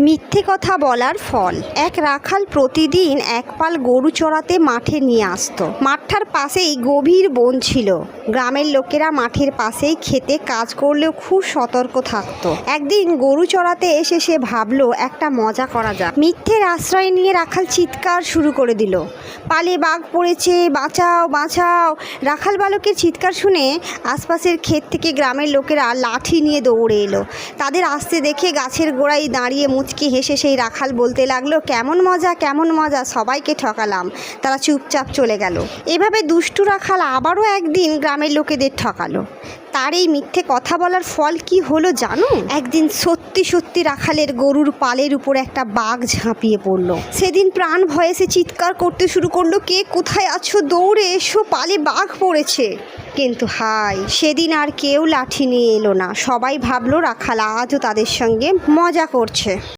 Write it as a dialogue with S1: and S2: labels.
S1: মিথ্যে কথা বলার ফল। এক রাখাল প্রতিদিন এক পাল গরু চড়াতে মাঠে নিয়ে আসতো। মাঠটার পাশেই গভীর বন ছিল। গ্রামের লোকেরা মাঠের পাশেই খেতে কাজ করলেও খুব সতর্ক থাকতো। একদিন গরু চড়াতে এসে সে ভাবলো একটা মজা করা যাক। মিথ্যের আশ্রয় নিয়ে রাখাল চিৎকার শুরু করে দিল, পালে বাঘ পড়েছে, বাঁচাও বাঁচাও। রাখাল বালকের চিৎকার শুনে আশপাশের ক্ষেত থেকে গ্রামের লোকেরা লাঠি নিয়ে দৌড়ে এলো। তাদের আসতে দেখে গাছের গোড়ায় দাঁড়িয়ে মুচকি হেসে সেই রাখাল বলতে লাগলো, কেমন মজা, সবাইকে ঠকালাম। তারা চুপচাপ চলে গেল। এভাবে দুষ্টু রাখাল আবারও একদিন গ্রামের লোকেদের ঠকালো। তার এই মিথ্যে কথা বলার ফল কি হলো জানো? একদিন সত্যি রাখালের গরুর পালের উপর একটা বাঘ ঝাঁপিয়ে পড়লো। সেদিন প্রাণ ভয়ে সে চিৎকার করতে শুরু করলো, কে কোথায় আছো, দৌড়ে এসো, পালে বাঘ পড়েছে। কিন্তু হায়, সেদিন আর কেউ লাঠি নিয়ে এলো না। সবাই ভাবলো রাখাল আজও তাদের সঙ্গে মজা করছে।